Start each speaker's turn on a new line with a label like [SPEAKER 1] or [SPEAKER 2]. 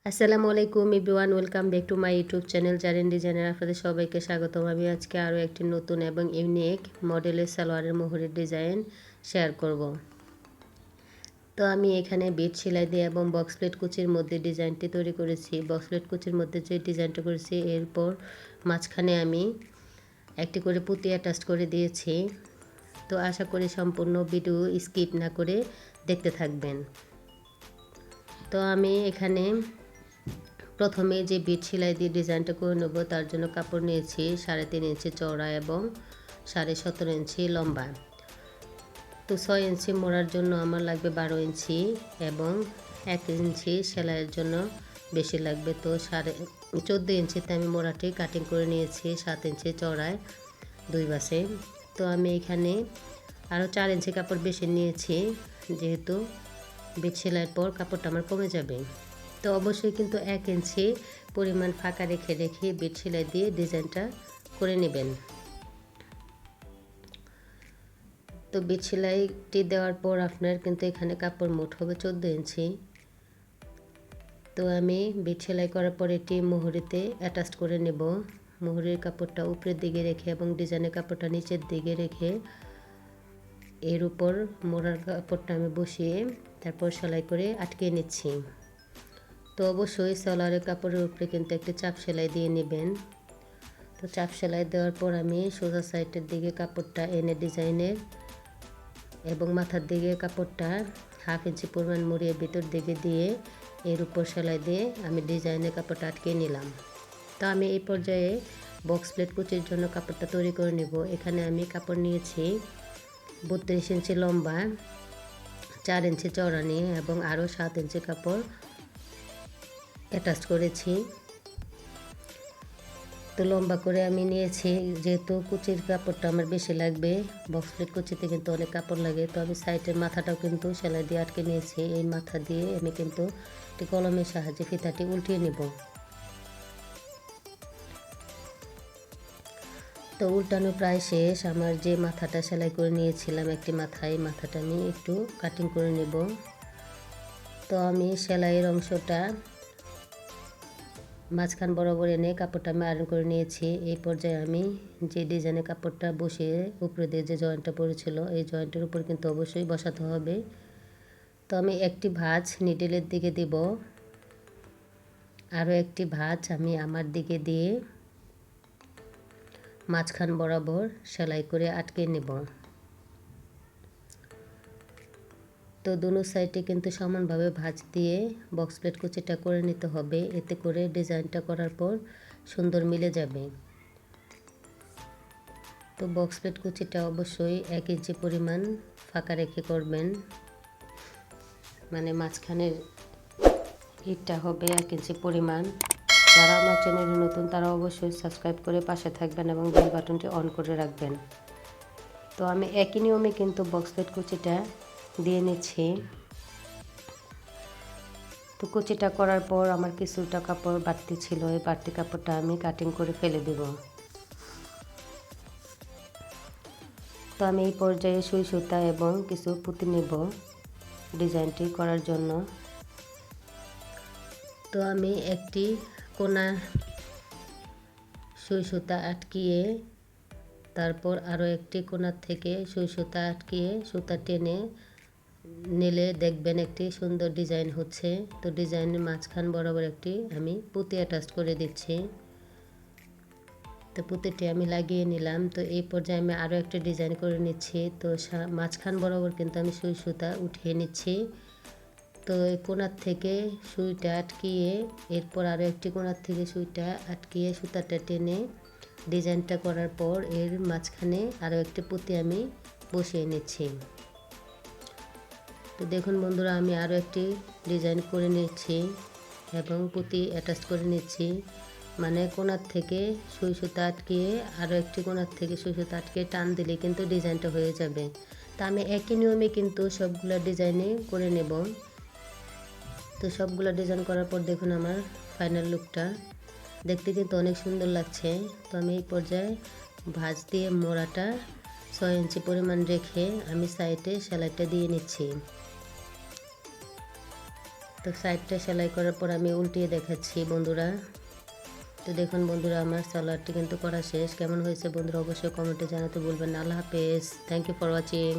[SPEAKER 1] আসসালামু আলাইকুম everyone, welcome back to my YouTube channel Zarin designer. আপনাদের সবাইকে স্বাগতম। আমি আজকে আরও একটি নতুন এবং ইউনিক মডেলের সালোয়ারের মোহরের ডিজাইন শেয়ার করব। তো আমি এখানে বিট সেলাই দিয়ে এবং বক্স প্লেট কুচির মধ্যে ডিজাইনটি তৈরি করেছি। বক্স প্লেট কুচির মধ্যে যে ডিজাইনটা করেছি এরপর মাঝখানে আমি একটি করে পুঁতি অ্যাটাচ করে দিয়েছি। তো আশা করি সম্পূর্ণ ভিডিও স্কিপ না করে দেখতে থাকবেন। তো আমি এখানে প্রথমে যে বিট সেলাই দিয়ে ডিজাইনটা করে নেব তার জন্য কাপড় নিয়েছি 3.5 ইঞ্চি চওড়া এবং 17.5 ইঞ্চি লম্বা। তো 6 ইঞ্চি মোড়ার জন্য আমার লাগবে 12 ইঞ্চি এবং 1 ইঞ্চি সেলাইয়ের জন্য বেশি লাগবে। তো 14 ইঞ্চিতে আমি মোড়াটি কাটিং করে নিয়েছি 7 ইঞ্চি চওড়ায় 2 বাসে। তো আমি এখানে আরও 4 ইঞ্চি কাপড় বেশি নিয়েছি, যেহেতু বিট সেলাইয়ের পর কাপড়টা আমার কমে যাবে। তো অবশ্যই কিন্তু 1 ইঞ্চি পরিমাণ ফাঁকা রেখে বিট সেলাই দিয়ে ডিজাইনটা করে নেবেন। তো বিট সেলাইটি দেওয়ার পর আপনার কিন্তু এখানে কাপড় মোট হবে 14 ইঞ্চি। তো আমি বিট সেলাই করার পর এটি মোহরিতে অ্যাটাচ করে নেব। মোহরির কাপড়টা উপরের দিকে রেখে এবং ডিজাইনের কাপড়টা নিচের দিকে রেখে এর উপর মোড়ার কাপড়টা আমি বসিয়ে তারপর সেলাই করে আটকে নিচ্ছি। তো অবশ্যই সালোয়ারের কাপড়ের উপরে কিন্তু একটি চাপ সেলাই দিয়ে নেবেন। তো চাপ সেলাই দেওয়ার পর আমি সোজা সাইডের দিকে কাপড়টা এনে ডিজাইনের এবং মাথার দিকে কাপড়টা 1/2 ইঞ্চি পরিমাণ মুড়িয়ে ভিতর দিকে দিয়ে এর উপর সেলাই দিয়ে আমি ডিজাইনের কাপড়টা আটকে নিলাম। তো আমি এই পর্যায়ে বক্স প্লেট কুচির জন্য কাপড়টা তৈরি করে নেব। এখানে আমি কাপড় নিয়েছি 32 ইঞ্চি লম্বা, 4 ইঞ্চি চওড়া নিয়ে এবং আরও 7 ইঞ্চি কাপড় অ্যাটাচ করেছি। তো লম্বা করে আমি নিয়েছি, যেহেতু কুচির কাপড়টা আমার বেশি লাগবে। বক্স প্লেট কুচিতে কিন্তু অনেক কাপড় লাগে। তো আমি সাইডের মাথাটাও কিন্তু সেলাই দিয়ে আটকে নিয়েছি। এই মাথা দিয়ে আমি কিন্তু একটি কলমের সাহায্যে ফিতাটি উল্টিয়ে নেব। তো উল্টানো প্রায় শেষ। আমার যে মাথাটা সেলাই করে নিয়েছিলাম একটি মাথায়, মাথাটা আমি একটু কাটিং করে নেব। তো আমি সেলাইয়ের অংশটা মাঝখান বরাবর এনে কাপড়টা আমি আয়রন করে নিয়েছি। এই পর্যায়ে আমি যে ডিজাইনের কাপড়টা বসিয়ে উপরে দিয়ে যে জয়েন্টটা পড়েছিল এই জয়েন্টের উপর কিন্তু অবশ্যই বসাতে হবে। তো আমি একটি ভাঁজ নিডেলের দিকে দিব, আরও একটি ভাঁজ আমি আমার দিকে দিয়ে মাঝখান বরাবর সেলাই করে আটকে নেব। তো দুনো সাইডে কিন্তু সমানভাবে ভাঁজ দিয়ে বক্স প্লেট কুচিটা করে নিতে হবে, এতে করে ডিজাইনটা করার পর সুন্দর মিলে যাবে। তো বক্স প্লেট কুচিটা অবশ্যই 1 ইঞ্চি পরিমাণ ফাঁকা রেখে করবেন, মানে মাঝখানের ইটটা হবে 1 ইঞ্চি পরিমাণ। যারা আমার চ্যানেলে নতুন তারা অবশ্যই সাবস্ক্রাইব করে পাশে থাকবেন এবং বেল বাটনটি অন করে রাখবেন। তো আমি একই নিয়মে কিন্তু বক্স প্লেট কুচিটা দিয়ে নিচ্ছি। তো কুচিটা করার পর আমার কিছুটা কাপড় বাড়তি ছিল, এই বাড়তি কাপড়টা আমি কাটিং করে ফেলে দেব। তো আমি এই পর্যায়ে সুই সুতা এবং কিছু পুঁতি নেব ডিজাইনটি করার জন্য। তো আমি একটি কোনা সুই সুতা আটকিয়ে তারপর আরও একটি কোণার থেকে সুই সুতা আটকিয়ে সুতা টেনে নিলে দেখবেন একটি সুন্দর ডিজাইন হচ্ছে। তো ডিজাইনের মাঝখান বরাবর একটি আমি পুঁতি অ্যাটাচ করে দিচ্ছি। তো পুঁতিটি আমি লাগিয়ে নিলাম। তো এই পর্যায়ে আমি আরও একটা ডিজাইন করে নিচ্ছি। তো মাঝখান বরাবর কিন্তু আমি সুই সুতা উঠিয়ে নিচ্ছি। তো এই কোণার থেকে সুইটা আটকিয়ে এরপর আরও একটি কোণার থেকে সুইটা আটকিয়ে সুতাটা টেনে ডিজাইনটা করার পর এর মাঝখানে আরও একটি পুঁতি আমি বসিয়ে নিচ্ছি। তো দেখুন বন্ধুরা, আমি আরও একটি ডিজাইন করে নিচ্ছি এবং পুঁতি অ্যাটাচ করে নিচ্ছি, মানে কোণার থেকে সুই সুতা আটকিয়ে আরও একটি কোণার থেকে সুই সুতা আটকিয়ে টান দিলে কিন্তু ডিজাইনটা হয়ে যাবে। তা আমি একই নিয়মে কিন্তু সবগুলো ডিজাইনে করে নেব। তো সবগুলো ডিজাইন করার পর দেখুন আমার ফাইনাল লুকটা দেখতে কিন্তু অনেক সুন্দর লাগছে। তো আমি এই পর্যায়ে ভাঁজ দিয়ে মোড়াটা 6 ইঞ্চি পরিমাণ রেখে আমি সাইডে সেলাইটা দিয়ে নিচ্ছি। তো তো সাইডটা সেলাই করার পর আমি উল্টিয়ে দেখাচ্ছি বন্ধুরা। তো দেখুন বন্ধুরা, আমার সালোয়ারটি কিন্তু করা শেষ। কেমন হয়েছে বন্ধুরা অবশ্যই কমেন্টে জানাতে ভুলবেন না। আল্লাহ হাফেজ। Thank you for watching.